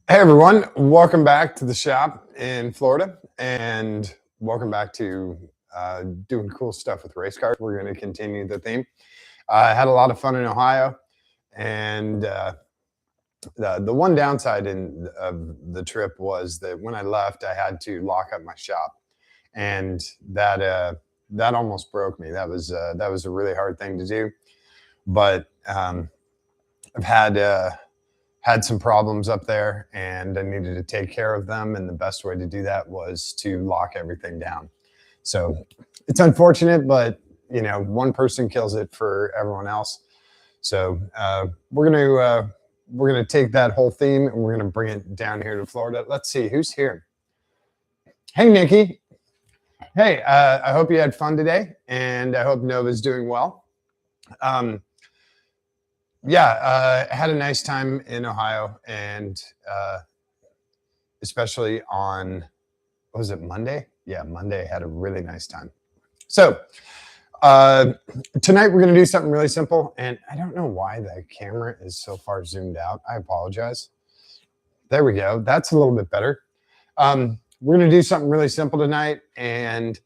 Hey everyone, welcome back to the shop in Florida, and welcome back to doing cool stuff with race cars. We're going to continue the theme. I had a lot of fun in Ohio, and the one downside of the trip was that when I left, I had to lock up my shop, and that almost broke me. That was a really hard thing to do, but I've had some problems up there and I needed to take care of them. And the best way to do that was to lock everything down. So it's unfortunate, but one person kills it for everyone else. So we're gonna take that whole theme and we're gonna bring it down here to Florida. Let's see who's here. Hey, Nikki. Hey, I hope you had fun today, and I hope Nova's doing well. Yeah, had a nice time in Ohio, and especially on, what was it, Monday? Yeah, Monday, had a really nice time. So tonight we're going to do something really simple, and I don't know why the camera is so far zoomed out. I apologize. There we go. That's a little bit better. We're going to do something really simple tonight, and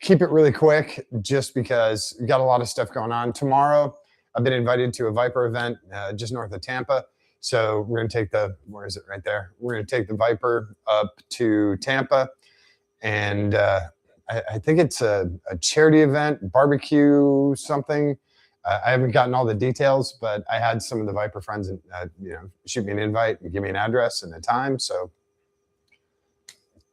keep it really quick just because we've got a lot of stuff going on. Tomorrow, I've been invited to a Viper event just north of Tampa. So we're going to take where is it right there? We're going to take the Viper up to Tampa. And I think it's a charity event, barbecue something. I haven't gotten all the details, but I had some of the Viper friends shoot me an invite and give me an address and a time. So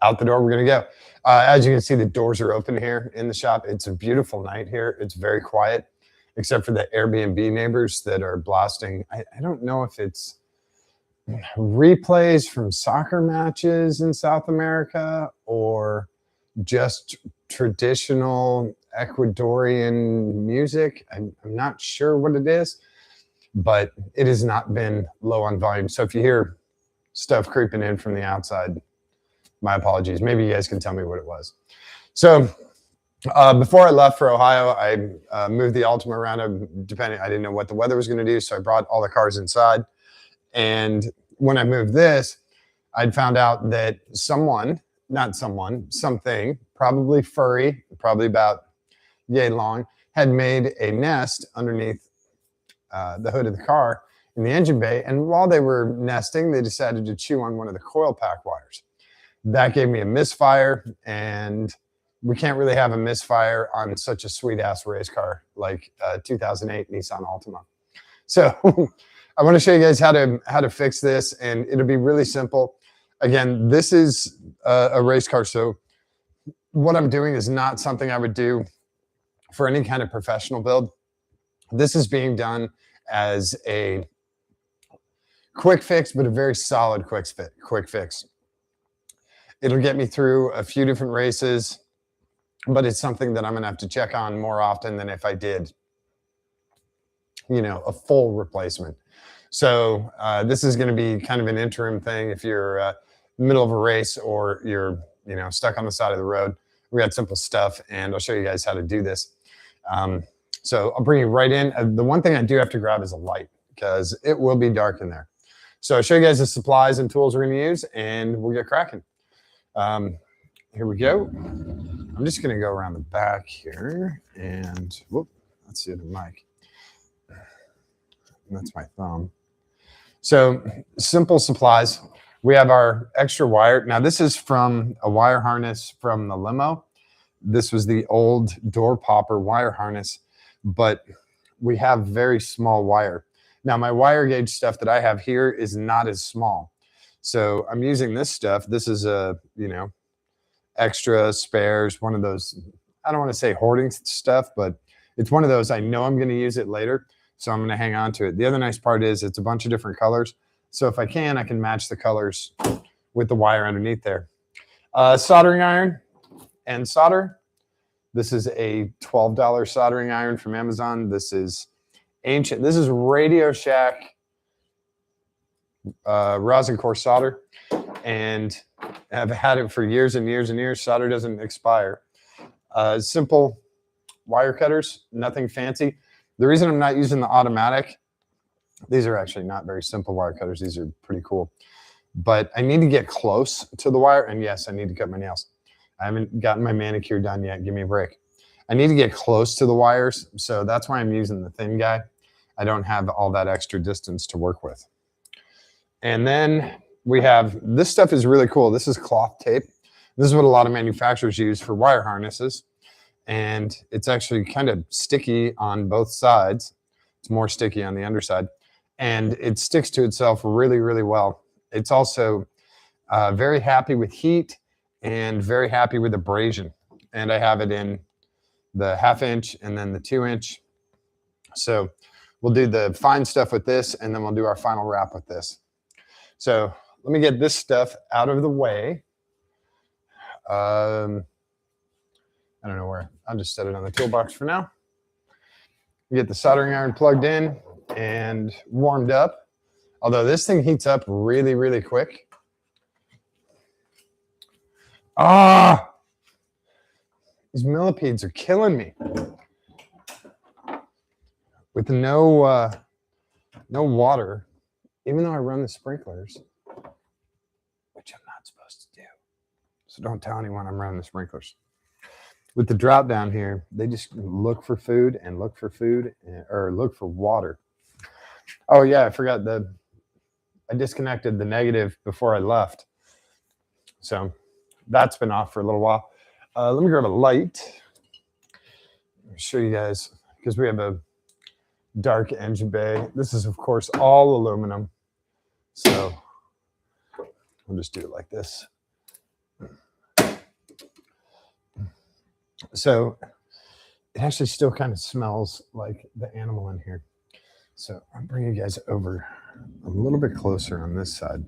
out the door we're going to go. As you can see, the doors are open here in the shop. It's a beautiful night here. It's very quiet, except for the Airbnb neighbors that are blasting. I don't know if it's replays from soccer matches in South America or just traditional Ecuadorian music. I'm not sure what it is, but it has not been low on volume. So if you hear stuff creeping in from the outside, my apologies. Maybe you guys can tell me what it was. So before I left for Ohio, I moved the Altima around. I didn't know what the weather was going to do, so I brought all the cars inside. And when I moved this, I'd found out that something, probably furry, probably about yay long, had made a nest underneath the hood of the car in the engine bay. And while they were nesting, they decided to chew on one of the coil pack wires. That gave me a misfire, and we can't really have a misfire on such a sweet ass race car like 2008 Nissan Altima. So I want to show you guys how to fix this, and it'll be really simple. Again, this is a race car, so what I'm doing is not something I would do for any kind of professional build. This is being done as a quick fix, but a very solid quick fix. It'll get me through a few different races, but it's something that I'm going to have to check on more often than if I did, a full replacement. So this is going to be kind of an interim thing if you're middle of a race or you're, stuck on the side of the road. We got simple stuff, and I'll show you guys how to do this. So I'll bring you right in. The one thing I do have to grab is a light because it will be dark in there. So I'll show you guys the supplies and tools we're going to use, and we'll get cracking. Here we go. I'm just going to go around the back here, and whoop, that's the other mic. That's my thumb. So simple supplies. We have our extra wire. Now this is from a wire harness from the limo. This was the old door popper wire harness, but we have very small wire. Now my wire gauge stuff that I have here is not as small. So I'm using this stuff. This is a, extra spares, one of those, I don't want to say hoarding stuff, but it's one of those, I know I'm going to use it later, so I'm going to hang on to it. The other nice part is it's a bunch of different colors. So if I can match the colors with the wire underneath there. Soldering iron and solder. This is a $12 soldering iron from Amazon. This is ancient. This is Radio Shack rosin core solder, and I've had it for years and years and years. Solder doesn't expire. Simple wire cutters, nothing fancy. The reason I'm not using the automatic These are actually not very simple wire cutters. These are pretty cool. But I need to get close to the wire. And yes, I need to cut my nails. I haven't gotten my manicure done yet. Give me a break. I need to get close to the wires. So that's why I'm using the thin guy. I don't have all that extra distance to work with. And then we have, this stuff is really cool. This is cloth tape. This is what a lot of manufacturers use for wire harnesses. And it's actually kind of sticky on both sides. It's more sticky on the underside. And it sticks to itself really, really well. It's also very happy with heat and very happy with abrasion. And I have it in the 1/2 inch and then the 2 inch. So we'll do the fine stuff with this, and then we'll do our final wrap with this. So let me get this stuff out of the way. I don't know where. I'll just set it on the toolbox for now. Get the soldering iron plugged in and warmed up. Although this thing heats up really, really quick. Ah! These millipedes are killing me. With no water, even though I run the sprinklers, which I'm not supposed to do. So don't tell anyone I'm running the sprinklers. With the drought down here, they just look for food and look for food or look for water. Oh yeah, I forgot I disconnected the negative before I left. So that's been off for a little while. Let me grab a light. I'll show you guys, because we have a dark engine bay. This is, of course, all aluminum. So we'll just do it like this. So it actually still kind of smells like the animal in here. So I'm bringing you guys over a little bit closer on this side.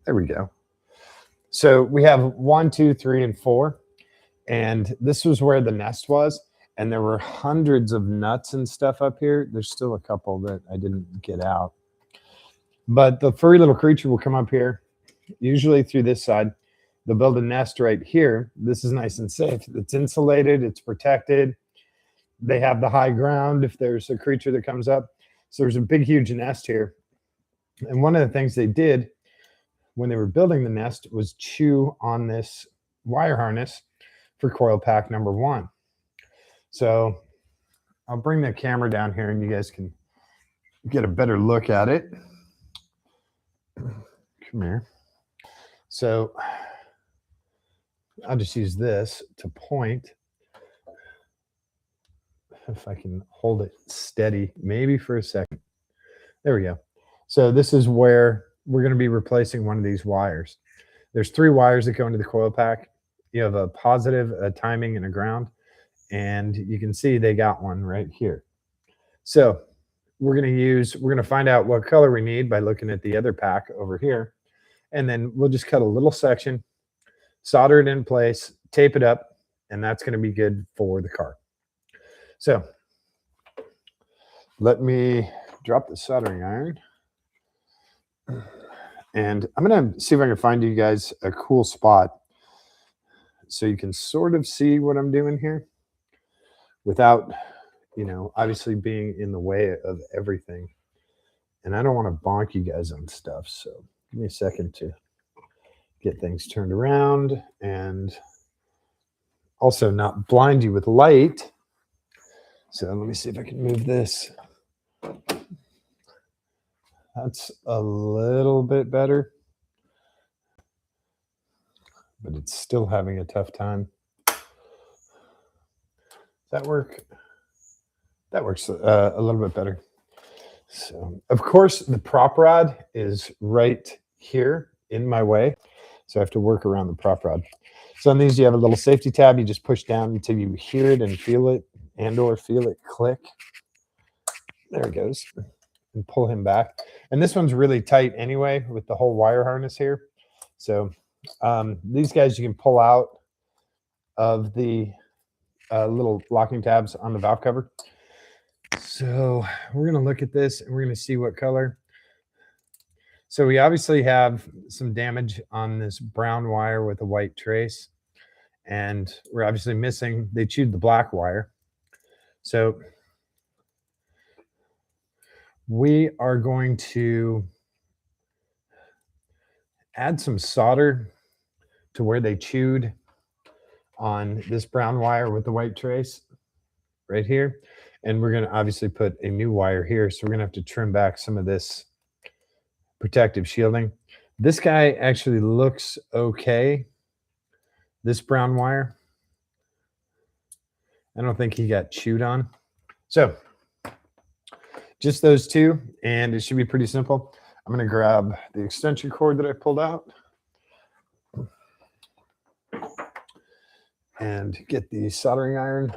There we go. So we have 1, 2, 3, and 4. And this was where the nest was. And there were hundreds of nuts and stuff up here. There's still a couple that I didn't get out. But the furry little creature will come up here, usually through this side. They'll build a nest right here. This is nice and safe. It's insulated. It's protected. They have the high ground if there's a creature that comes up. So there's a big, huge nest here. And one of the things they did when they were building the nest was chew on this wire harness for coil pack number 1. So I'll bring the camera down here and you guys can get a better look at it. Come here. So I'll just use this to point. If I can hold it steady, maybe for a second. There we go. So this is where we're going to be replacing one of these wires. There's 3 wires that go into the coil pack. You have a positive, a timing, and a ground. And you can see they got one right here. So we're going to find out what color we need by looking at the other pack over here. And then we'll just cut a little section, solder it in place, tape it up, and that's going to be good for the car. So let me drop the soldering iron. And I'm going to see if I can find you guys a cool spot so you can sort of see what I'm doing here without, obviously being in the way of everything. And I don't want to bonk you guys on stuff. So give me a second to get things turned around and also not blind you with light. So let me see if I can move this. That's a little bit better, but it's still having a tough time. Does that work? That works a little bit better. So, of course, the prop rod is right here in my way, so I have to work around the prop rod. So on these, you have a little safety tab. You just push down until you hear it and feel it, and/or feel it click. There it goes. And pull him back. And this one's really tight anyway with the whole wire harness here. So these guys you can pull out of the little locking tabs on the valve cover. So we're going to look at this and we're going to see what color. So we obviously have some damage on this brown wire with a white trace. And we're obviously missing, they chewed the black wire. So we are going to add some solder to where they chewed on this brown wire with the white trace right here. And we're going to obviously put a new wire here. So we're going to have to trim back some of this protective shielding. This guy actually looks okay. This brown wire, I don't think he got chewed on. So just those two, and it should be pretty simple. I'm going to grab the extension cord that I pulled out and get the soldering iron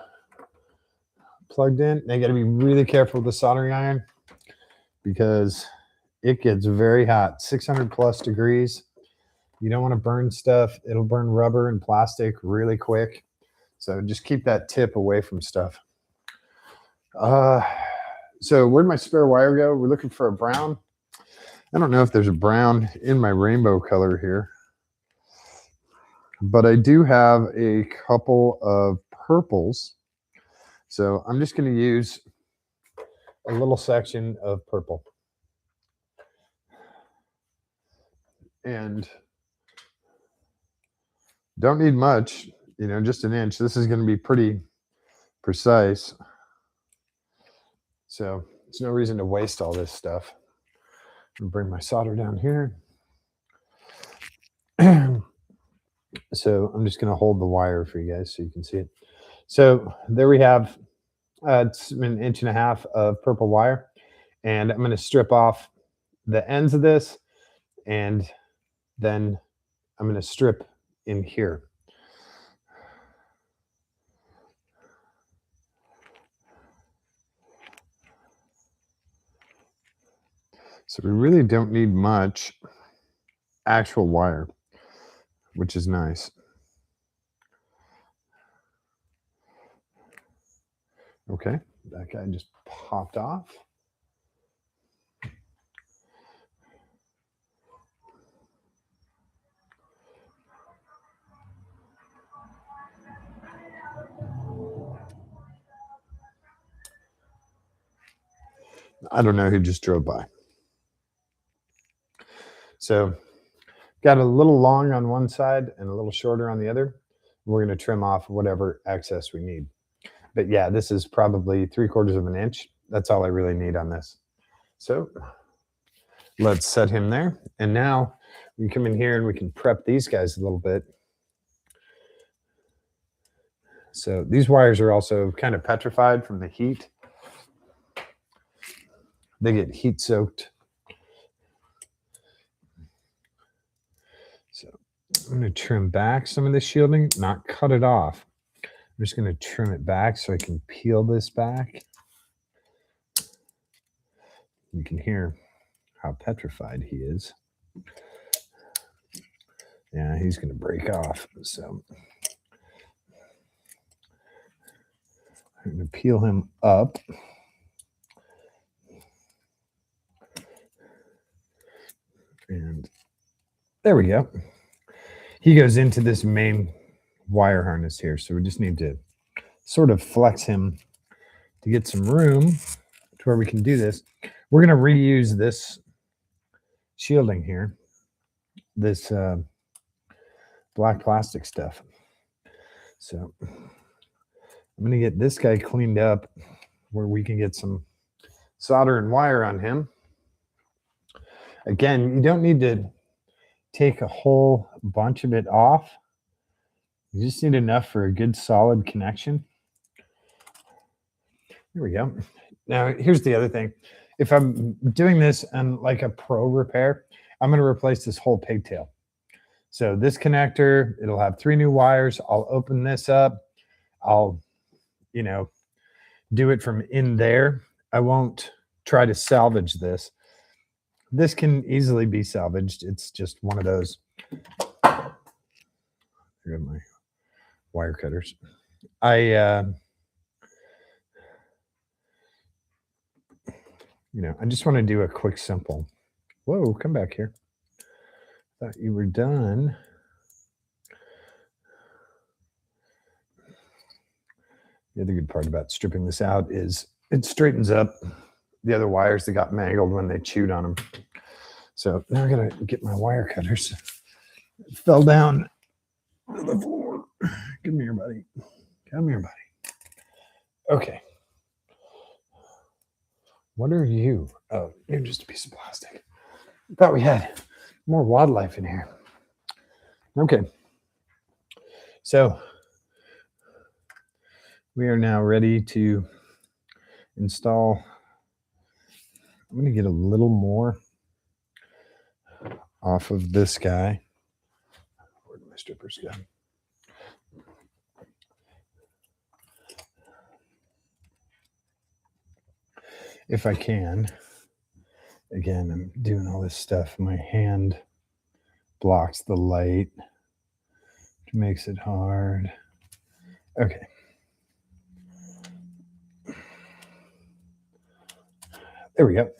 plugged in. Now you got to be really careful with the soldering iron because it gets very hot, 600 plus degrees. You don't want to burn stuff. It'll burn rubber and plastic really quick. So just keep that tip away from stuff. So where'd my spare wire go? We're looking for a brown. I don't know if there's a brown in my rainbow color here, but I do have a couple of purples. So I'm just going to use a little section of purple. And don't need much, you know, just an inch. This is going to be pretty precise. So there's no reason to waste all this stuff. I'm bring my solder down here. So I'm just going to hold the wire for you guys so you can see it. So there we have, it's an inch and a half of purple wire. And I'm going to strip off the ends of this. And then I'm going to strip in here. So we really don't need much actual wire, which is nice. Okay, that guy just popped off. I don't know who just drove by. So got a little long on one side and a little shorter on the other. We're going to trim off whatever excess we need. But yeah, this is probably 3/4 of an inch. That's all I really need on this. So let's set him there. And now we can come in here and we can prep these guys a little bit. So these wires are also kind of petrified from the heat. They get heat soaked. So I'm going to trim back some of the shielding, not cut it off. I'm just going to trim it back so I can peel this back. You can hear how petrified he is. Yeah, he's going to break off. So I'm going to peel him up. And there we go. He goes into this main wire harness here. So we just need to sort of flex him to get some room to where we can do this. We're going to reuse this shielding here, this black plastic stuff. So I'm going to get this guy cleaned up where we can get some solder and wire on him. Again, you don't need to take a whole bunch of it off. You just need enough for a good solid connection. There we go. Now, here's the other thing. If I'm doing this on like a pro repair, I'm going to replace this whole pigtail. So this connector, it'll have 3 new wires. I'll open this up. I'll, you know, do it from in there. I won't try to salvage this. This can easily be salvaged. It's just one of those. Here are my wire cutters. I just want to do a quick simple. Whoa, come back here. Thought you were done. The other good part about stripping this out is it straightens up the other wires that got mangled when they chewed on them. So now I gotta get my wire cutters. It fell down to the floor. Come here, buddy. Come here, buddy. Okay. What are you? Oh, you're just a piece of plastic. I thought we had more wildlife in here. Okay. So we are now ready to install. I'm going to get a little more off of this guy. Where'd my strippers go? If I can. Again, I'm doing all this stuff. My hand blocks the light, which makes it hard. Okay. There we go.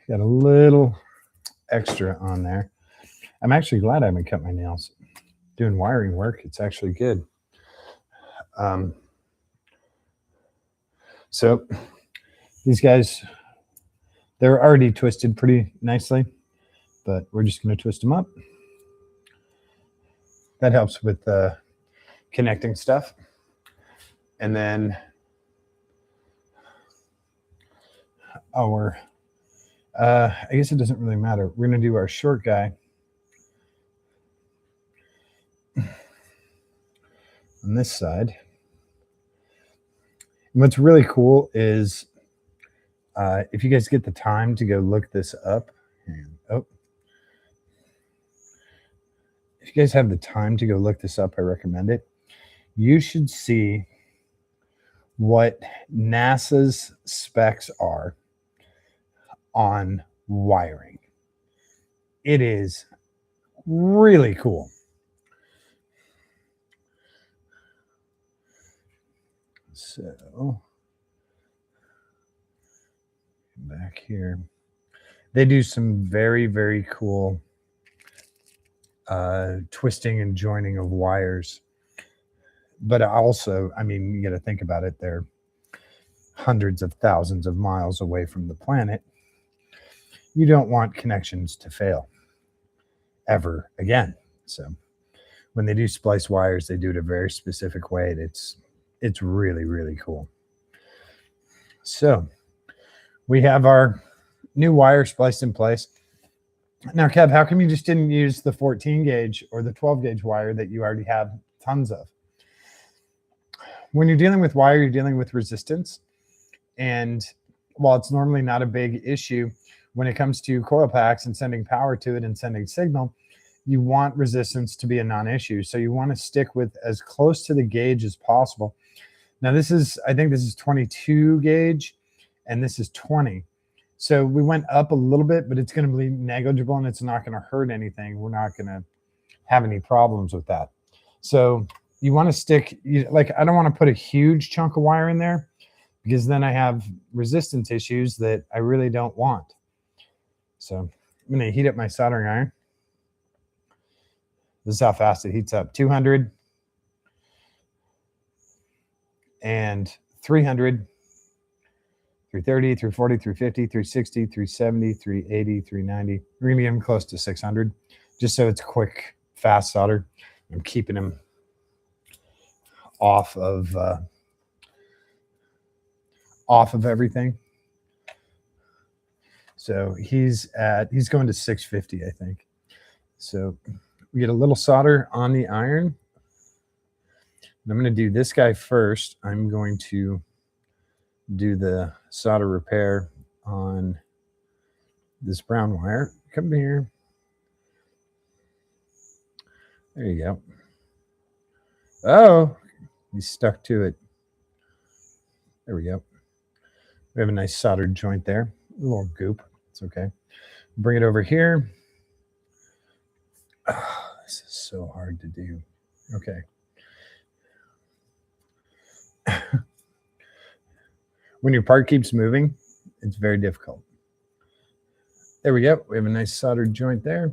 Got a little extra on there. I'm actually glad I haven't cut my nails. Doing wiring work, it's actually good. So these guys, they're already twisted pretty nicely, but we're just going to twist them up. That helps with connecting stuff. And then I guess it doesn't really matter. We're going to do our short guy on this side. And what's really cool is if you guys get the time to go look this up, if you guys have the time to go look this up, I recommend it. You should see what NASA's specs are on wiring. It is really cool. So back here, they do some very, very cool twisting and joining of wires. But also, I mean, you got to think about it. They're hundreds of thousands of miles away from the planet. You don't want connections to fail ever again. So when they do splice wires, they do it a very specific way. It's really, really cool. So we have our new wire spliced in place. Now, Kev, how come you just didn't use the 14 gauge or the 12 gauge wire that you already have tons of? When you're dealing with wire, you're dealing with resistance. And while it's normally not a big issue, when it comes to coil packs and sending power to it and sending signal, you want resistance to be a non-issue. So you want to stick with as close to the gauge as possible. Now I think this is 22 gauge and this is 20. So we went up a little bit, but it's going to be negligible and it's not going to hurt anything. We're not going to have any problems with that. So you want to stick, like, I don't want to put a huge chunk of wire in there because then I have resistance issues that I really don't want. So I'm going to heat up my soldering iron. This is how fast it heats up. 200 and 300, 330, 340, 350, 360, 370, 380, 390. We're going to get them close to 600 just so it's quick, fast solder. I'm keeping them off of everything. So he's going to 650, I think. So we get a little solder on the iron. And I'm going to do this guy first. I'm going to do the solder repair on this brown wire. Come here. There you go. Oh, he's stuck to it. There we go. We have a nice soldered joint there. A little goop. It's okay. Bring it over here. Oh, this is so hard to do. Okay. When your part keeps moving, it's very difficult. There we go. We have a nice soldered joint there.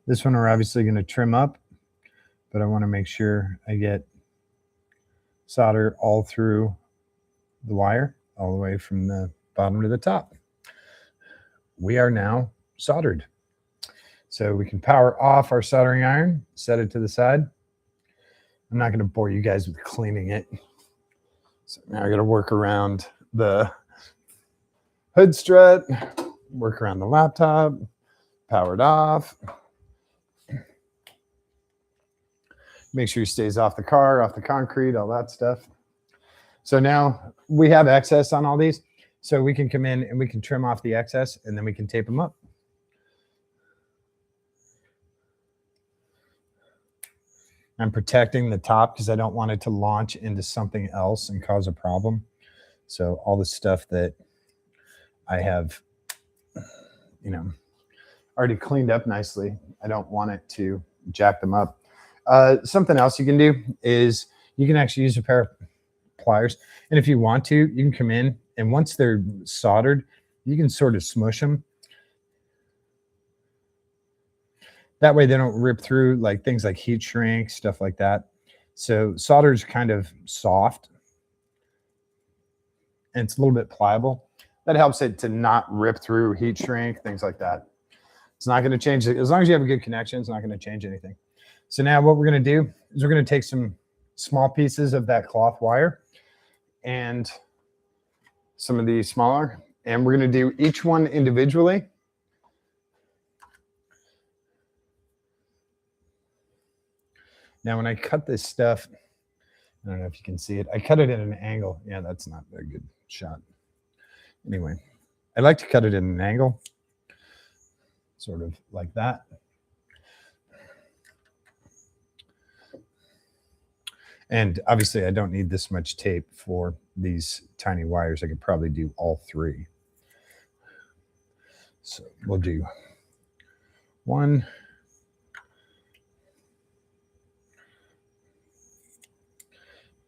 This one we're obviously going to trim up, but I want to make sure I get solder all through the wire all the way from the bottom to the top. We are now soldered. So we can power off our soldering iron, set it to the side. I'm not going to bore you guys with cleaning it. So now I got to work around the hood strut, work around the laptop, power it off. Make sure he stays off the car, off the concrete, all that stuff. So now we have excess on all these. So we can come in and we can trim off the excess and then we can tape them up. I'm protecting the top because I don't want it to launch into something else and cause a problem. So all the stuff that I have, already cleaned up nicely, I don't want it to jack them up. Something else you can do is you can actually use a pair of pliers. And if you want to, you can come in and once they're soldered, you can sort of smush them. That way they don't rip through like things like heat shrink, stuff like that. So solder is kind of soft and it's a little bit pliable. That helps it to not rip through heat shrink, things like that. It's not going to change it. As long as you have a good connection, it's not going to change anything. So now what we're going to do is we're going to take some small pieces of that cloth wire and some of these smaller, and we're going to do each one individually. Now, when I cut this stuff, I don't know if you can see it. I cut it at an angle. Yeah, that's not a good shot. Anyway, I like to cut it at an angle, sort of like that. And obviously, I don't need this much tape for these tiny wires. I could probably do all three. So we'll do 1,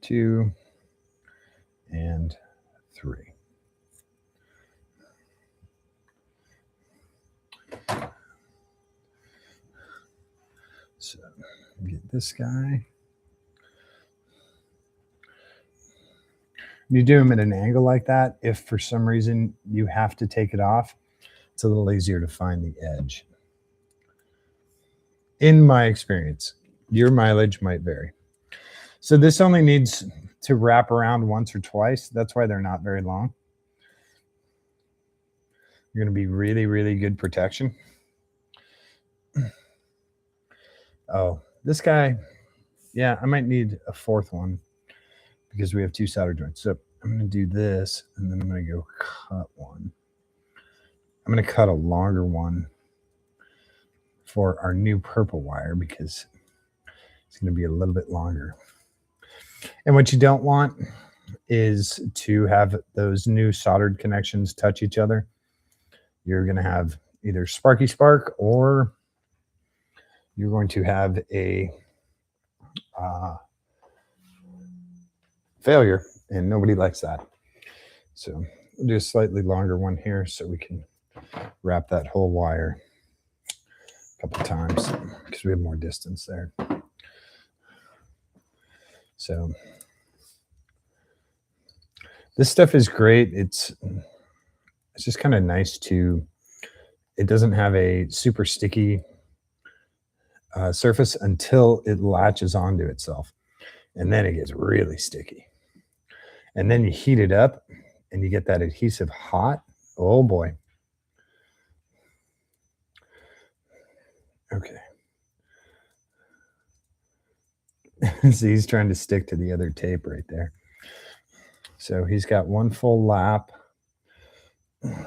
2, and 3. So get this guy. You do them at an angle like that. If for some reason you have to take it off, it's a little easier to find the edge. In my experience, your mileage might vary. So this only needs to wrap around once or twice. That's why they're not very long. You're going to be really, really good protection. Oh, this guy, yeah, I might need a 4th one because we have 2 solder joints. So I'm going to do this, and then I'm going to go cut one. I'm going to cut a longer one for our new purple wire because it's going to be a little bit longer. And what you don't want is to have those new soldered connections touch each other. You're going to have either sparky spark or you're going to have a failure, and nobody likes that. So we'll do a slightly longer one here so we can wrap that whole wire a couple times because we have more distance there. So this stuff is great. It's just kind of nice to, it doesn't have a super sticky surface until it latches onto itself. And then it gets really sticky. And then you heat it up and you get that adhesive hot. Oh boy. Okay. So he's trying to stick to the other tape right there. So he's got one full lap. We're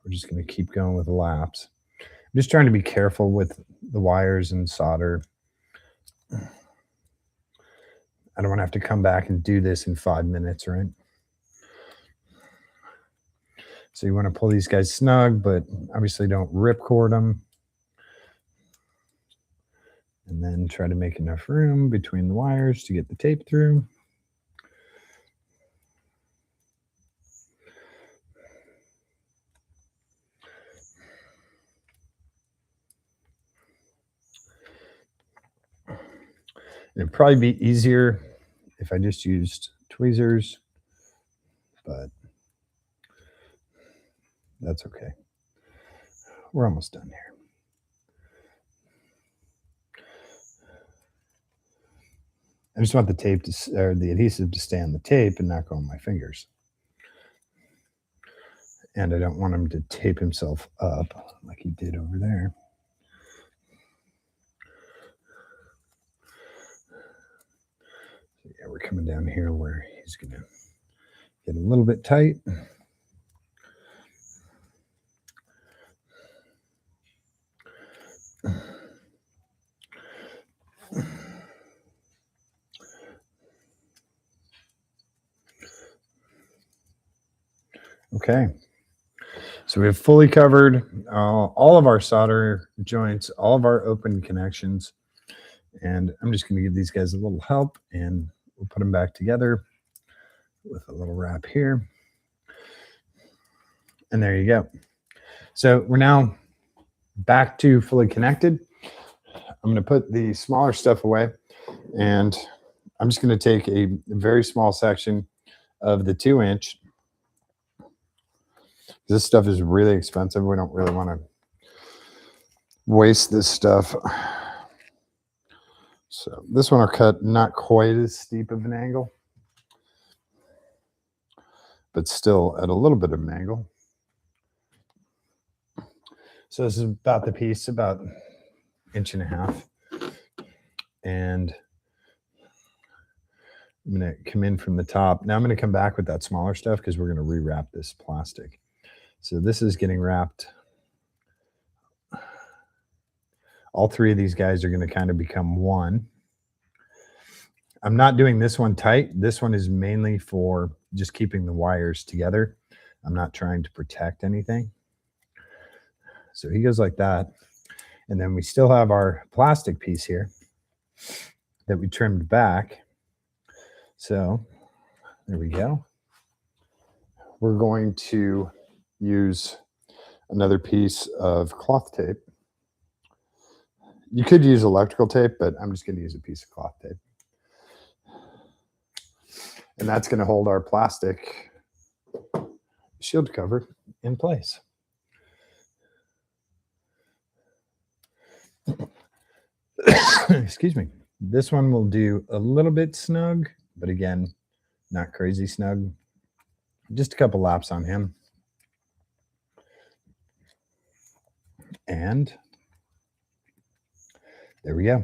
just going to keep going with laps. I'm just trying to be careful with the wires and solder. I don't want to have to come back and do this in 5 minutes, right? So you want to pull these guys snug, but obviously don't rip cord them. And then try to make enough room between the wires to get the tape through. It'd probably be easier if I just used tweezers, but that's okay. We're almost done here. I just want the tape to, or the adhesive to stay on the tape and not go on my fingers. And I don't want him to tape himself up like he did over there. So yeah, we're coming down here where he's going to get a little bit tight. Okay. So we have fully covered all of our solder joints, all of our open connections. And I'm just going to give these guys a little help, and we'll put them back together with a little wrap here. And there you go. So we're now back to fully connected. I'm going to put the smaller stuff away, and I'm just going to take a very small section of the 2-inch. This stuff is really expensive. We don't really want to waste this stuff. So this one will cut not quite as steep of an angle, but still at a little bit of an angle. So this is about the piece, about 1.5 inches. And I'm going to come in from the top. Now I'm going to come back with that smaller stuff because we're going to rewrap this plastic. So this is getting wrapped. All 3 of these guys are going to kind of become one. I'm not doing this one tight. This one is mainly for just keeping the wires together. I'm not trying to protect anything. So he goes like that. And then we still have our plastic piece here that we trimmed back. So there we go. We're going to use another piece of cloth tape. You could use electrical tape, but I'm just going to use a piece of cloth tape. And that's going to hold our plastic shield cover in place. Excuse me. This one will do a little bit snug, but again, not crazy snug. Just a couple laps on him. And there we go.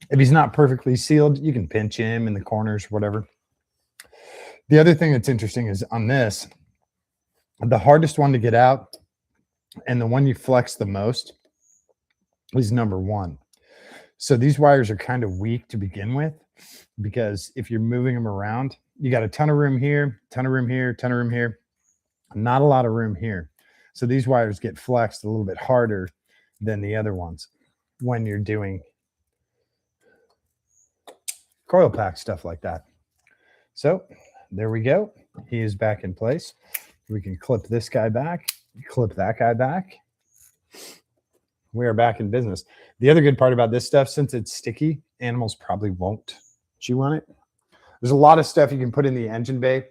If he's not perfectly sealed, you can pinch him in the corners, whatever. The other thing that's interesting is on this, the hardest one to get out and the one you flex the most is number 1. So these wires are kind of weak to begin with, because if you're moving them around, you got a ton of room here, ton of room here, ton of room here, not a lot of room here. So these wires get flexed a little bit harder than the other ones when you're doing coil pack stuff like that. So there we go. He is back in place. We can clip this guy back, clip that guy back. We are back in business. The other good part about this stuff, since it's sticky, animals probably won't chew on it. There's a lot of stuff you can put in the engine bay,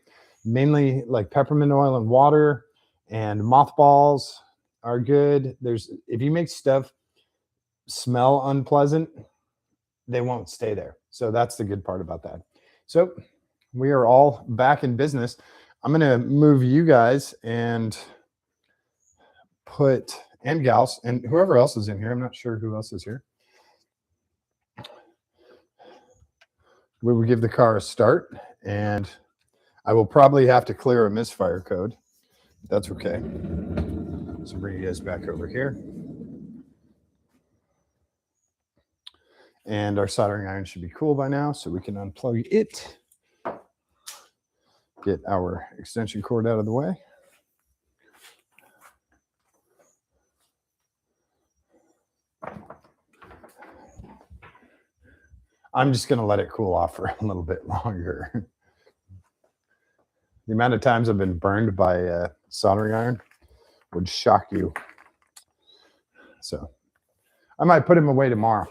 mainly like peppermint oil and water, and mothballs are good. If you make stuff smell unpleasant, they won't stay there. So that's the good part about that. So we are all back in business. I'm going to move you guys and and gals and whoever else is in here. I'm not sure who else is here. We will give the car a start, and I will probably have to clear a misfire code. That's okay. So bring you guys back over here. And our soldering iron should be cool by now, so we can unplug it. Get our extension cord out of the way. I'm just going to let it cool off for a little bit longer. The amount of times I've been burned by a soldering iron would shock you. So I might put him away tomorrow.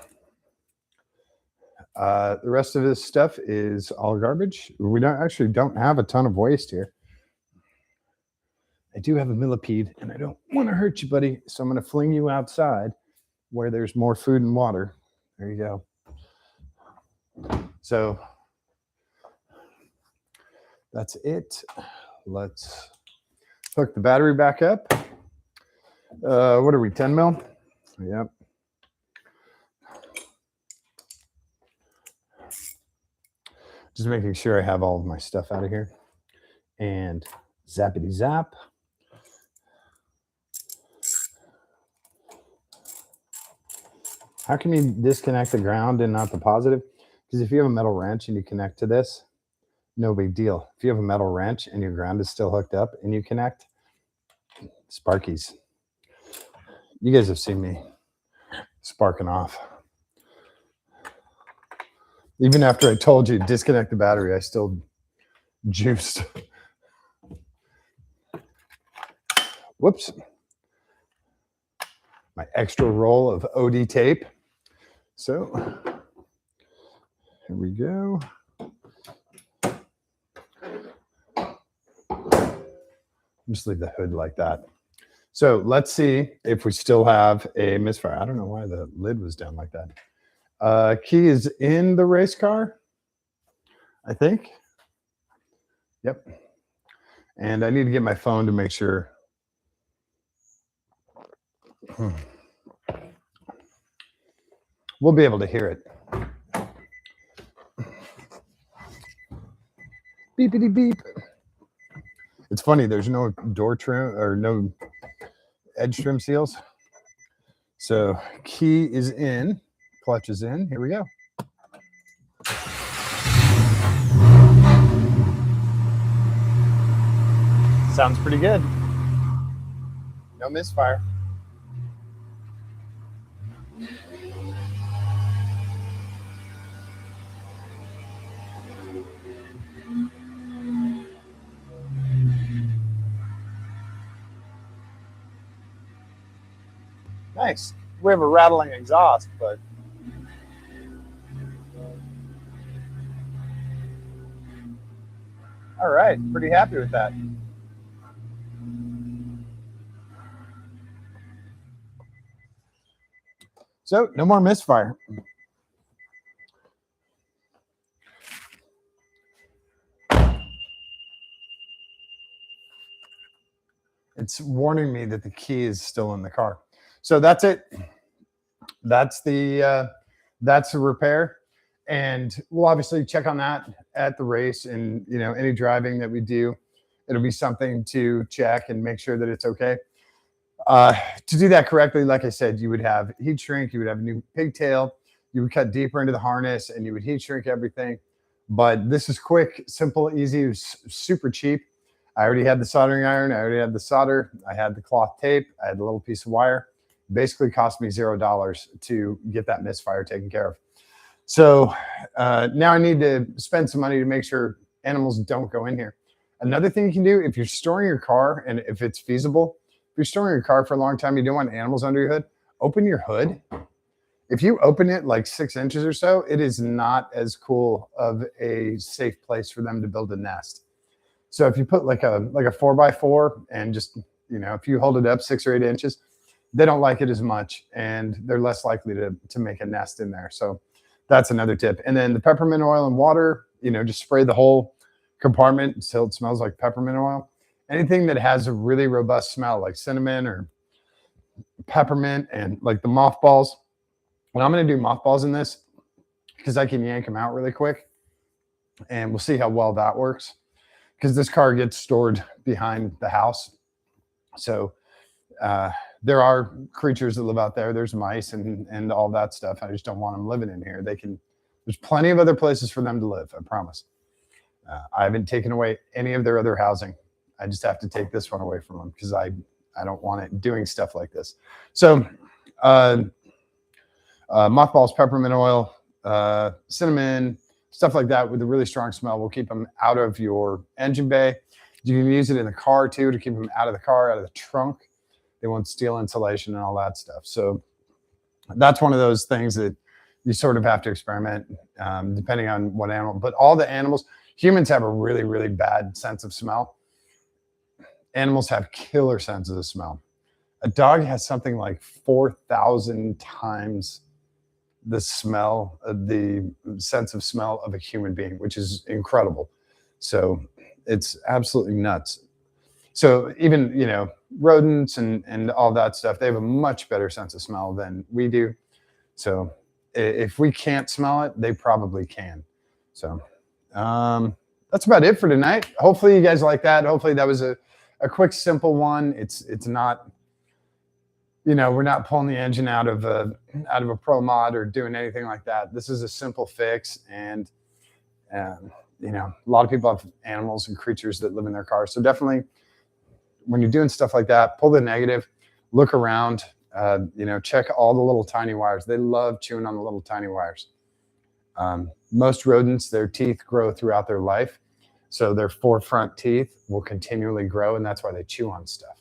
The rest of this stuff is all garbage. We don't have a ton of waste here. I do have a millipede, and I don't want to hurt you, buddy. So I'm going to fling you outside where there's more food and water. There you go. So that's it. Let's hook the battery back up. What are we, 10 mil? Yep. Just making sure I have all of my stuff out of here. And zappity zap. How can you disconnect the ground and not the positive? Because if you have a metal wrench and you connect to this, no big deal. If you have a metal wrench and your ground is still hooked up and you connect, sparkies. You guys have seen me sparking off. Even after I told you to disconnect the battery, I still juiced. Whoops. My extra roll of OD tape. So here we go. Just leave the hood like that. So let's see if we still have a misfire. I don't know why the lid was down like that. Key is in the race car, I think. Yep. And I need to get my phone to make sure. We'll be able to hear it. Beepity beep. It's funny, there's no door trim or no edge trim seals. So key is in, clutch is in. Here we go. Sounds pretty good. No misfire. Nice. We have a rattling exhaust, but all right, pretty happy with that. So no more misfire. It's warning me that the key is still in the car. So that's it. That's the repair, and we'll obviously check on that at the race, and any driving that we do, it'll be something to check and make sure that it's okay. To do that correctly, like I said, you would have heat shrink, you would have a new pigtail, you would cut deeper into the harness, and you would heat shrink everything. But this is quick, simple, easy, it was super cheap. I already had the soldering iron, I already had the solder, I had the cloth tape, I had the little piece of wire. Basically cost me $0 to get that misfire taken care of. So now I need to spend some money to make sure animals don't go in here. Another thing you can do, if you're storing your car, and if it's feasible, if you're storing your car for a long time, you don't want animals under your hood, open your hood. If you open it like 6 inches or so, it is not as cool of a safe place for them to build a nest. So if you put like a 4x4 and just, if you hold it up 6 or 8 inches, they don't like it as much and they're less likely to make a nest in there. So that's another tip. And then the peppermint oil and water, just spray the whole compartment until it smells like peppermint oil. Anything that has a really robust smell like cinnamon or peppermint and like the mothballs. And I'm going to do mothballs in this because I can yank them out really quick. And we'll see how well that works. Because this car gets stored behind the house. So there are creatures that live out there. There's mice and all that stuff. I just don't want them living in here. There's plenty of other places for them to live, I promise. I haven't taken away any of their other housing. I just have to take this one away from them because I don't want it doing stuff like this. So mothballs, peppermint oil, cinnamon, stuff like that with a really strong smell will keep them out of your engine bay. You can use it in the car too to keep them out of the car, out of the trunk. They won't steal insulation and all that stuff. So that's one of those things that you sort of have to experiment depending on what animal. But all the animals, humans have a really, really bad sense of smell. Animals have killer senses of smell. A dog has something like 4,000 times the smell, the sense of smell of a human being, which is incredible. So it's absolutely nuts. So even, rodents and all that stuff, they have a much better sense of smell than we do. So if we can't smell it, they probably can. So that's about it for tonight. Hopefully you guys like that. Hopefully that was a quick, simple one. It's not, we're not pulling the engine out of a pro mod or doing anything like that. This is a simple fix, and a lot of people have animals and creatures that live in their cars. So definitely, when you're doing stuff like that, pull the negative, look around, check all the little tiny wires. They love chewing on the little tiny wires. Most rodents, their teeth grow throughout their life. So their forefront teeth will continually grow, and that's why they chew on stuff.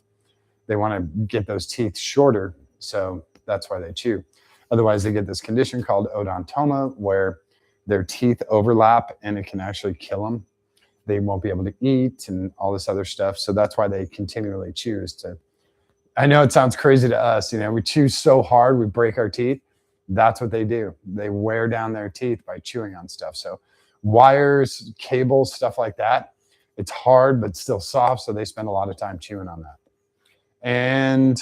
They want to get those teeth shorter, so that's why they chew. Otherwise, they get this condition called odontoma, where their teeth overlap and it can actually kill them. They won't be able to eat and all this other stuff. So that's why they continually choose to. I know it sounds crazy to us. We chew so hard, we break our teeth. That's what they do. They wear down their teeth by chewing on stuff. So wires, cables, stuff like that, it's hard, but still soft. So they spend a lot of time chewing on that. And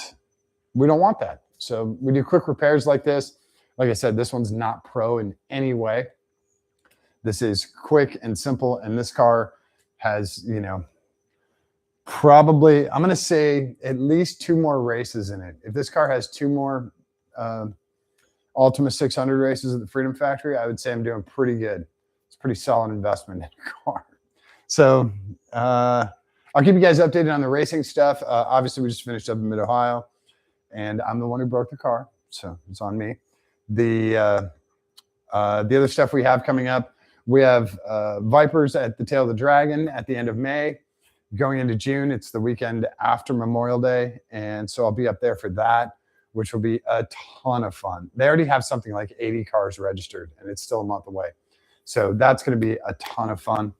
we don't want that. So we do quick repairs like this. Like I said, this one's not pro in any way. This is quick and simple. And this car has, probably, I'm going to say at least 2 more races in it. If this car has 2 more Altima 600 races at the Freedom Factory, I would say I'm doing pretty good. It's a pretty solid investment in a car. So I'll keep you guys updated on the racing stuff. Obviously, we just finished up in Mid-Ohio, and I'm the one who broke the car, so it's on me. The other stuff we have coming up, we have Vipers at the Tail of the Dragon at the end of May. Going into June, it's the weekend after Memorial Day, and so I'll be up there for that, which will be a ton of fun. They already have something like 80 cars registered, and it's still a month away. So that's going to be a ton of fun.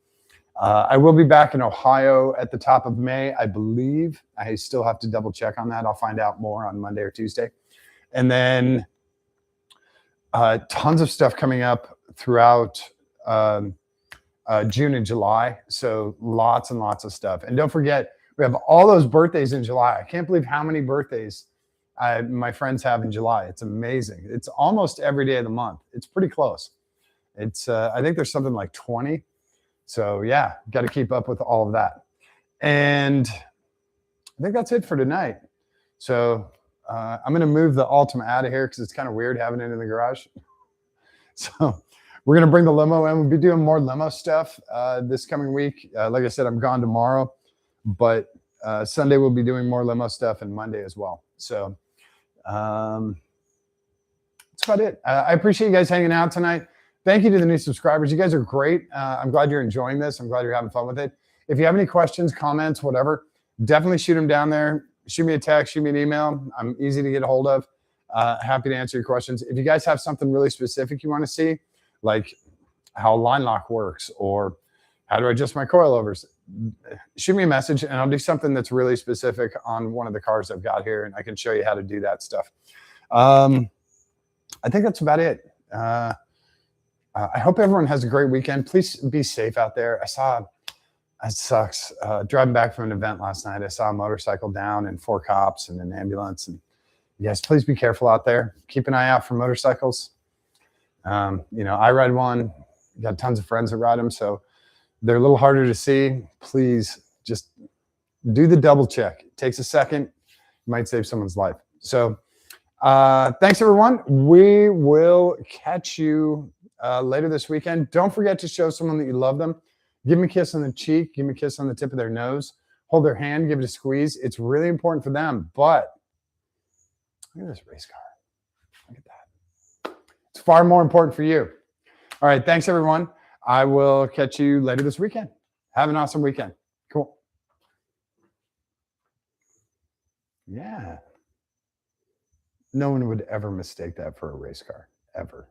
I will be back in Ohio at the top of May, I believe. I still have to double check on that. I'll find out more on Monday or Tuesday. And then tons of stuff coming up throughout June and July. So lots and lots of stuff. And don't forget, we have all those birthdays in July. I can't believe how many birthdays my friends have in July. It's amazing. It's almost every day of the month. It's pretty close. It's I think there's something like 20. So yeah, got to keep up with all of that. And I think that's it for tonight. So I'm going to move the Altima out of here because it's kind of weird having it in the garage. So we're going to bring the limo in. We'll be doing more limo stuff this coming week. Like I said, I'm gone tomorrow, but Sunday we'll be doing more limo stuff, and Monday as well. So that's about it. I appreciate you guys hanging out tonight. Thank you to the new subscribers. You guys are great. I'm glad you're enjoying this. I'm glad you're having fun with it. If you have any questions, comments, whatever, definitely shoot them down there. Shoot me a text, shoot me an email. I'm easy to get a hold of. Happy to answer your questions. If you guys have something really specific you want to see, like how line lock works or how to adjust my coilovers, shoot me a message and I'll do something that's really specific on one of the cars I've got here, and I can show you how to do that stuff. I think that's about it. I hope everyone has a great weekend. Please be safe out there. It sucks. Driving back from an event last night, I saw a motorcycle down and 4 cops and an ambulance. And yes, please be careful out there. Keep an eye out for motorcycles. I ride one. Got tons of friends that ride them, so they're a little harder to see. Please just do the double check. It takes a second. It might save someone's life. So thanks, everyone. We will catch you later this weekend. Don't forget to show someone that you love them. Give them a kiss on the cheek. Give them a kiss on the tip of their nose. Hold their hand. Give it a squeeze. It's really important for them. But look at this race car. Look at that. It's far more important for you. All right. Thanks, everyone. I will catch you later this weekend. Have an awesome weekend. Cool. Yeah. No one would ever mistake that for a race car, ever.